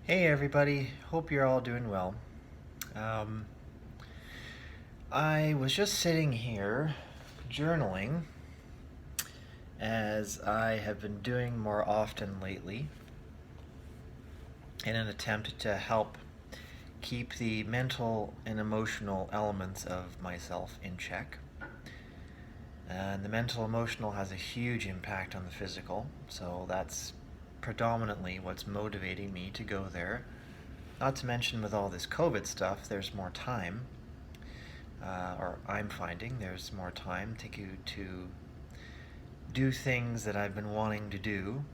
Hey everybody, hope you're all doing well. Um, I was just sitting here journaling as I have been doing more often lately in an attempt to help keep the mental and emotional elements of myself in check. And the mental emotional has a huge impact on the physical, so that's predominantly what's motivating me to go there. Not to mention, with all this COVID stuff, there's more time, or I'm finding there's more time to do things that I've been wanting to do,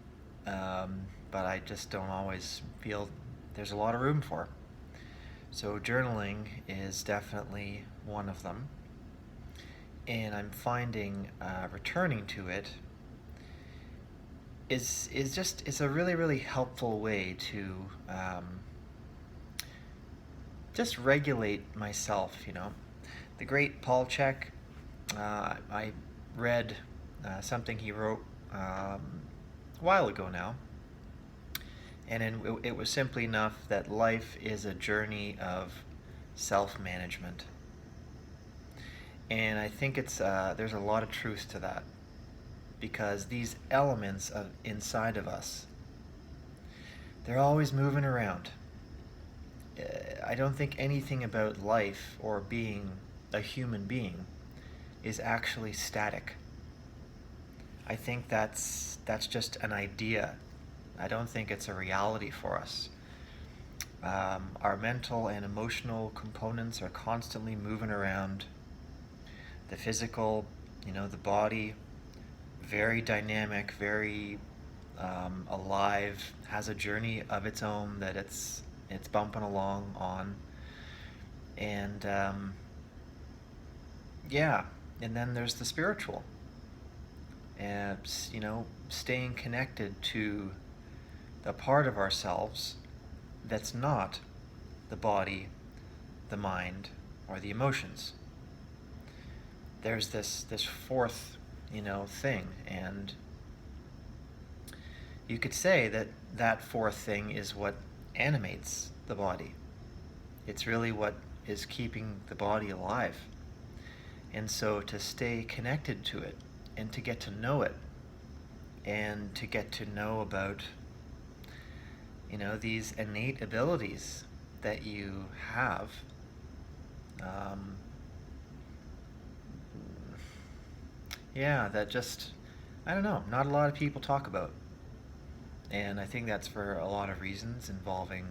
but I just don't always feel there's a lot of room for. So journaling is definitely one of them, and I'm finding returning to it is just it's a really helpful way to just regulate myself. The great Paul Chek, I read something he wrote a while ago now, and it was simply enough that life is a journey of self-management. And I think there's a lot of truth to that, because these elements of inside of us, they're always moving around. I don't think anything about life or being a human being is actually static. I think that's just an idea. I don't think it's a reality for us. Our mental and emotional components are constantly moving around. The physical, the body, very dynamic, very alive, has a journey of its own that it's bumping along on, and yeah, and then there's the spiritual, and staying connected to the part of ourselves that's not the body, the mind, or the emotions. There's this fourth, thing, and you could say that that fourth thing is what animates the body. It's really what is keeping the body alive. And so to stay connected to it and to get to know it and to get to know about, these innate abilities that you have, um, yeah, that just, I don't know, not a lot of people talk about. And I think that's for a lot of reasons involving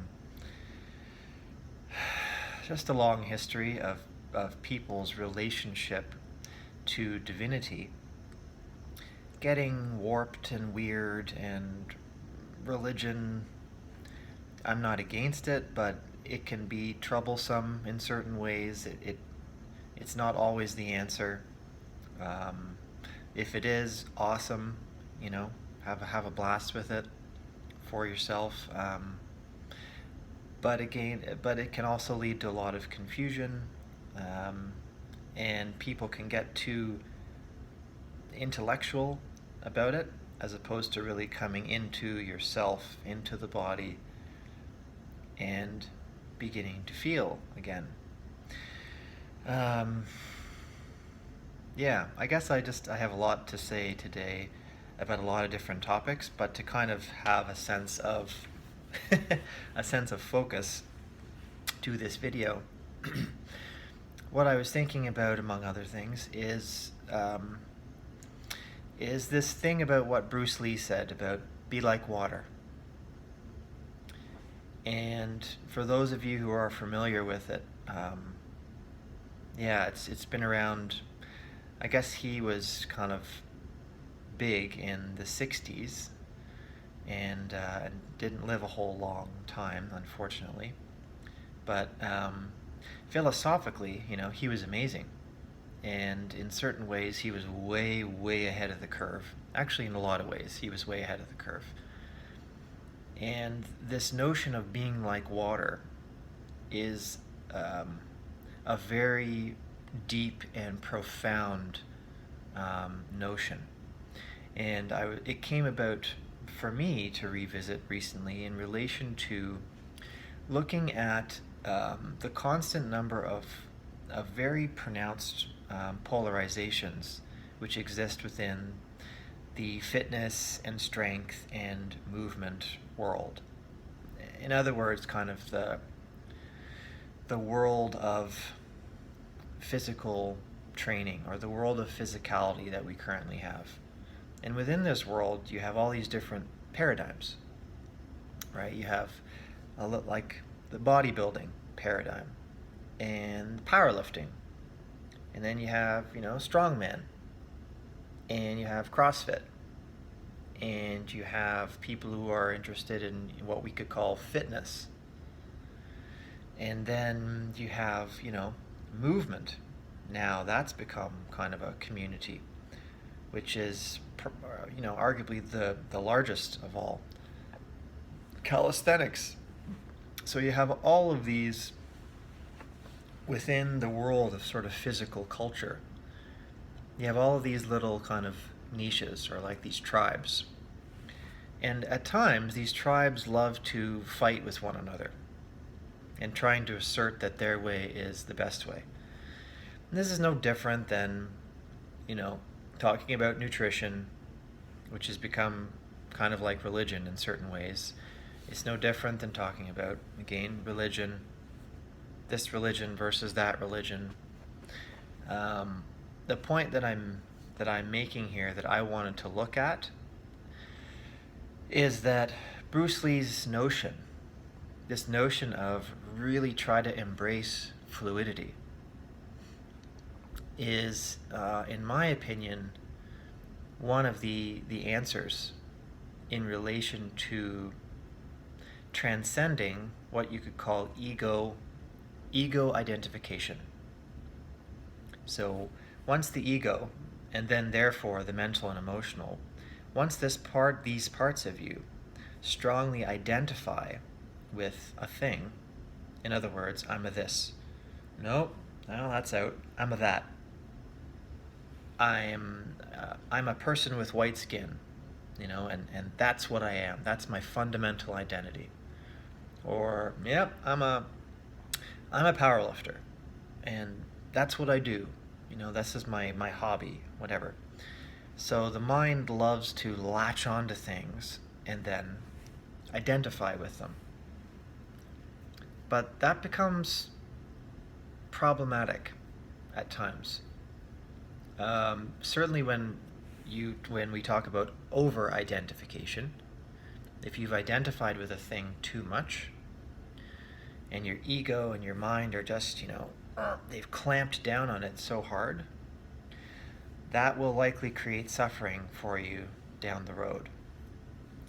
just a long history of people's relationship to divinity getting warped and weird, and religion, I'm not against it, but it can be troublesome in certain ways. It's not always the answer. Um, if it is, awesome, you know, have a blast with it for yourself. But it can also lead to a lot of confusion, um, and people can get too intellectual about it, as opposed to really coming into yourself, into the body, and beginning to feel again. Um, yeah, I guess I have a lot to say today about a lot of different topics, but to kind of have a sense of a sense of focus to this video. What I was thinking about, among other things, is this thing about what Bruce Lee said about be like water. And for those of you who are familiar with it, yeah, it's been around. I guess he was kind of big in the '60s, and didn't live a whole long time, unfortunately. But philosophically, he was amazing. And in certain ways, he was way ahead of the curve. Actually, in a lot of ways, he was way ahead of the curve. And this notion of being like water is a very deep and profound notion. And it came about for me to revisit recently in relation to looking at the constant number of very pronounced polarizations which exist within the fitness and strength and movement world. In other words, kind of the world of physical training, or the world of physicality that we currently have. And within this world, you have all these different paradigms, right? You have like the bodybuilding paradigm and powerlifting, and then you have, strongman, and you have CrossFit, and you have people who are interested in what we could call fitness, and then you have, movement. Now that's become kind of a community, which is, arguably the largest of all. Calisthenics. So you have all of these within the world of sort of physical culture. You have all of these little kind of niches, or like these tribes. And at times, these tribes love to fight with one another and trying to assert that their way is the best way. And this is no different than, talking about nutrition, which has become kind of like religion in certain ways. It's no different than talking about, again, religion, this religion versus that religion. The point that I'm making here, that I wanted to look at, is that Bruce Lee's notion, this notion of really try to embrace fluidity, is, in my opinion, one of the answers in relation to transcending what you could call ego identification. So once the ego, and then therefore the mental and emotional, once these parts of you strongly identify with a thing, in other words, I'm a this, no, that's out, I'm a that, I'm a person with white skin, and that's what I am, that's my fundamental identity. Or, yep, I'm a power lifter, and that's what I do. This is my hobby, whatever. So the mind loves to latch onto things and then identify with them. But that becomes problematic at times. Certainly when we talk about over-identification, if you've identified with a thing too much, and your ego and your mind are just, they've clamped down on it so hard, that will likely create suffering for you down the road.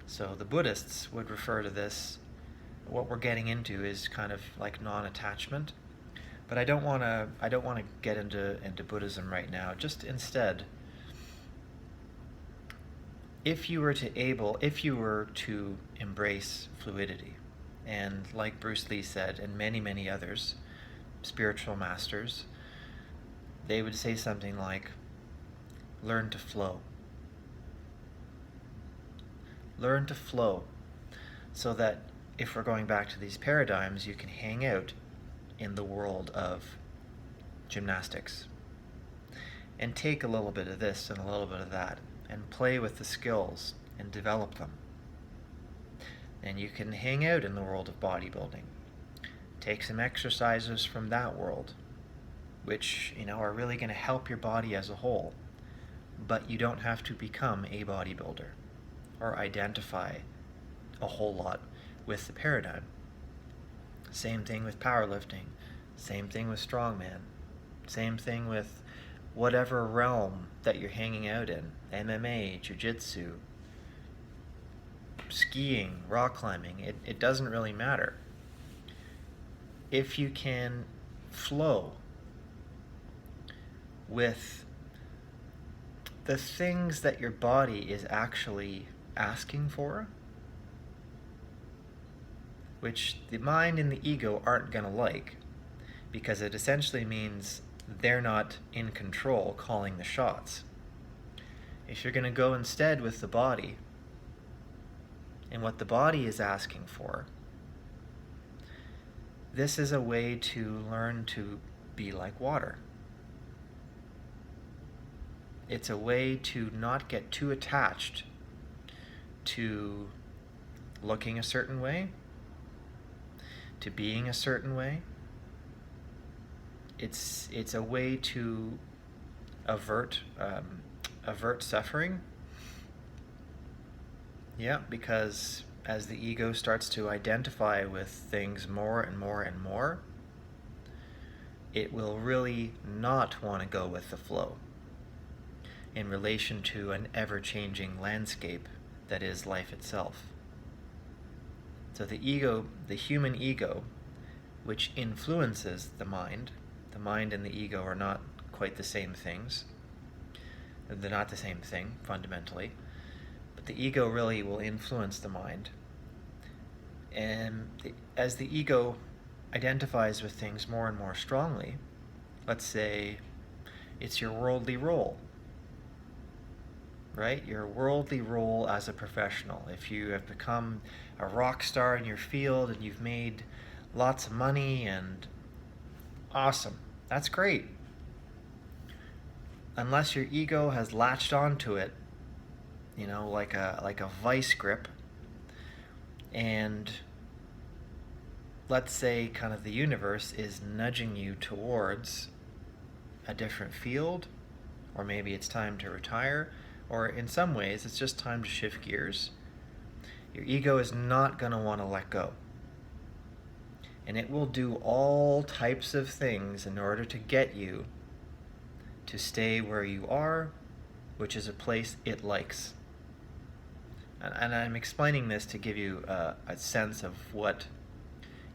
So the Buddhists would refer to this, what we're getting into is kind of like non-attachment. But I don't want to get into Buddhism right now. Just instead, if you were to embrace fluidity, and like Bruce Lee said, and many, many others, spiritual masters, they would say something like, learn to flow. Learn to flow, so that if we're going back to these paradigms, you can hang out in the world of gymnastics and take a little bit of this and a little bit of that and play with the skills and develop them. And you can hang out in the world of bodybuilding, take some exercises from that world, which are really going to help your body as a whole. But you don't have to become a bodybuilder or identify a whole lot with the paradigm. Same thing with powerlifting, same thing with strongman, same thing with whatever realm that you're hanging out in, MMA, jiu-jitsu, skiing, rock climbing, it doesn't really matter. If you can flow with the things that your body is actually asking for, which the mind and the ego aren't going to like, because it essentially means they're not in control calling the shots. If you're going to go instead with the body, and what the body is asking for, This is a way to learn to be like water. It's a way to not get too attached to looking a certain way, to being a certain way. It's a way to avert suffering. Yeah, because as the ego starts to identify with things more and more and more, it will really not want to go with the flow in relation to an ever-changing landscape that is life itself. So the ego, the human ego, which influences the mind and the ego are not quite the same things. They're not the same thing, fundamentally. But the ego really will influence the mind. And as the ego identifies with things more and more strongly, let's say it's your worldly role, right? Your worldly role as a professional. If you have become a rock star in your field and you've made lots of money and awesome, that's great. Unless your ego has latched onto it, you know, like a vice grip, and let's say kind of the universe is nudging you towards a different field, or maybe it's time to retire, or in some ways it's just time to shift gears, your ego is not going to want to let go. And it will do all types of things in order to get you to stay where you are, which is a place it likes. And I'm explaining this to give you a sense of what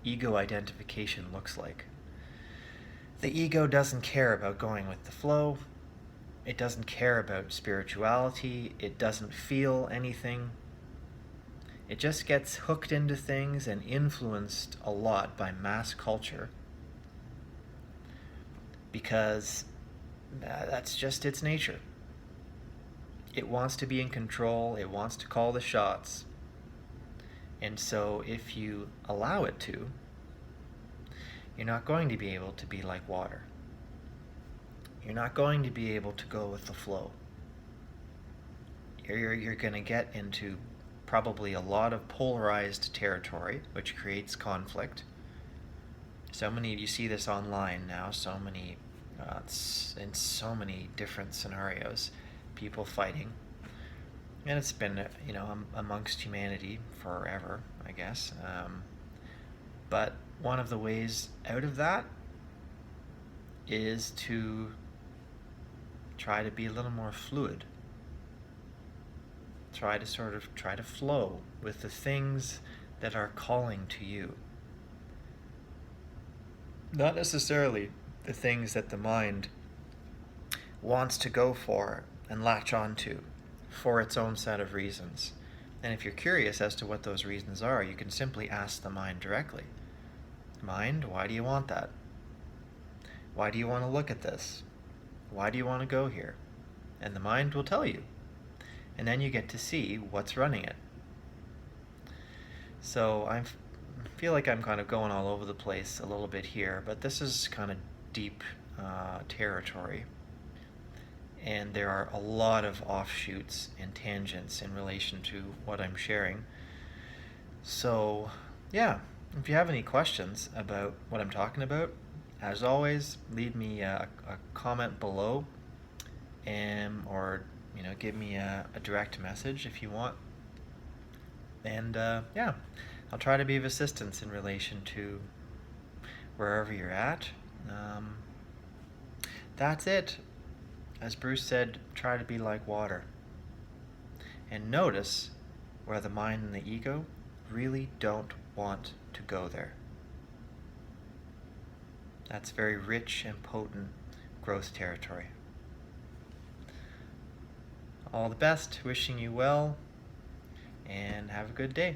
ego identification looks like. The ego doesn't care about going with the flow. It doesn't care about spirituality. It doesn't feel anything. It just gets hooked into things and influenced a lot by mass culture because that's just its nature. It wants to be in control. It wants to call the shots. And so if you allow it to, you're not going to be able to be like water. You're not going to be able to go with the flow. You're going to get into probably a lot of polarized territory, which creates conflict. So many, you see this online now, so many, in so many different scenarios, people fighting. And it's been, you know, amongst humanity forever, I guess. But one of the ways out of that is to try to be a little more fluid. Try to flow with the things that are calling to you. Not necessarily the things that the mind wants to go for and latch onto for its own set of reasons. And if you're curious as to what those reasons are, you can simply ask the mind directly. Mind, why do you want that? Why do you want to look at this? Why do you want to go here? And the mind will tell you. And then you get to see what's running it. So I feel like I'm kind of going all over the place a little bit here, but this is kind of deep territory. And there are a lot of offshoots and tangents in relation to what I'm sharing. So, yeah, if you have any questions about what I'm talking about, as always, leave me a comment below, or give me a direct message if you want. And yeah, I'll try to be of assistance in relation to wherever you're at. That's it. As Bruce said, try to be like water. And notice where the mind and the ego really don't want to go there. That's very rich and potent growth territory. All the best, wishing you well, and have a good day.